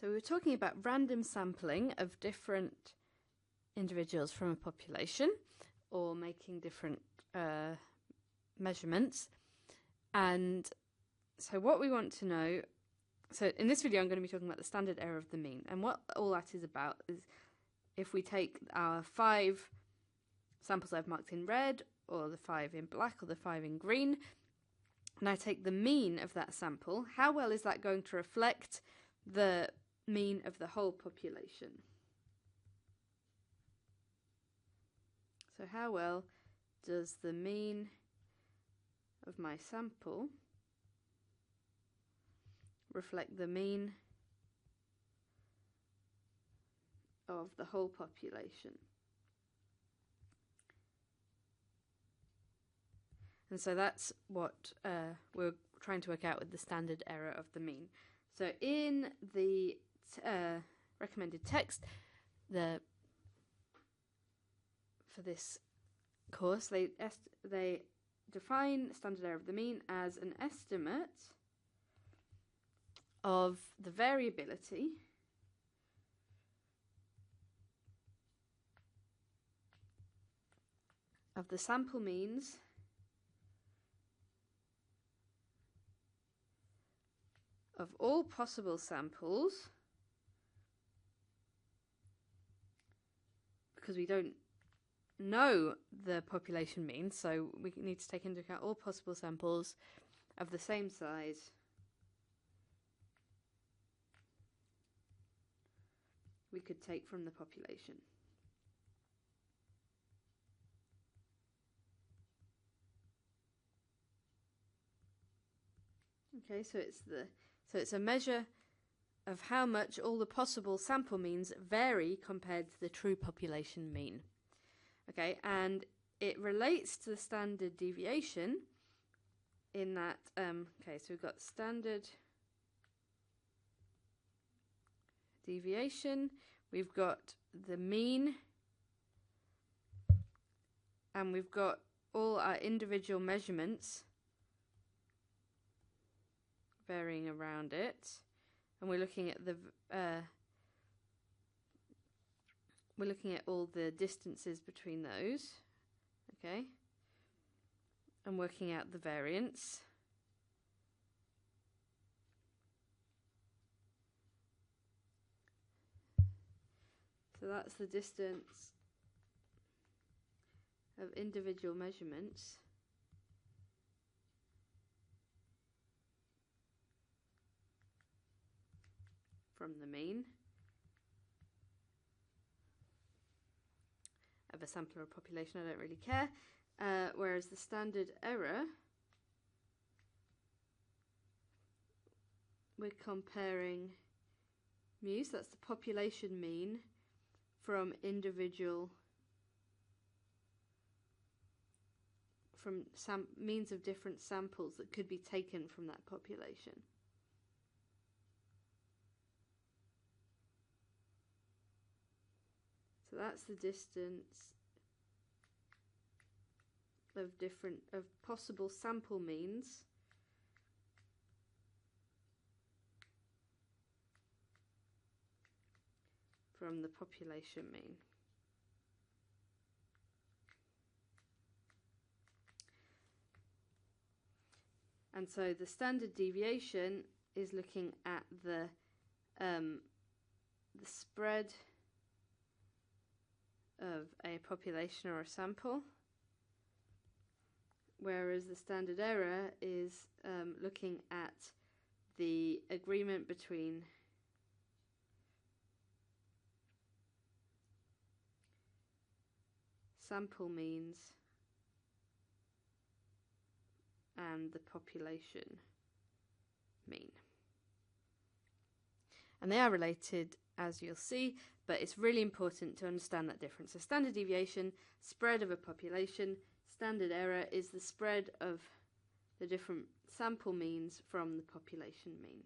So we were talking about random sampling of different individuals from a population, or making different measurements. And so what we want to know, so in this video I'm going to be talking about the standard error of the mean, and what all that is about is if we take our 5 samples I've marked in red, or the 5 in black, or the 5 in green, and I take the mean of that sample, how well is that going to reflect the mean of the whole population? So how well does the mean of my sample reflect the mean of the whole population? And so that's what we're trying to work out with the standard error of the mean. So in the recommended text, for this course, they define standard error of the mean as an estimate of the variability of the sample means of all possible samples, because we don't know the population mean, so we need to take into account all possible samples of the same size we could take from the population. Okay, so it's a measure of how much all the possible sample means vary compared to the true population mean. Okay, and it relates to the standard deviation in that, okay, so we've got standard deviation, we've got the mean, and we've got all our individual measurements varying around it, and we're looking at all the distances between those, okay, and working out the variance. So that's the distance of individual measurements from the mean of a sample or a population, I don't really care. Whereas the standard error, we're comparing mu, so that's the population mean, from means of different samples that could be taken from that population. So that's the distance of possible sample means from the population mean. And so the standard deviation is looking at the spread of a population or a sample, whereas the standard error is looking at the agreement between sample means and the population mean. And they are related, as you'll see, but it's really important to understand that difference. So standard deviation, spread of a population; standard error is the spread of the different sample means from the population mean.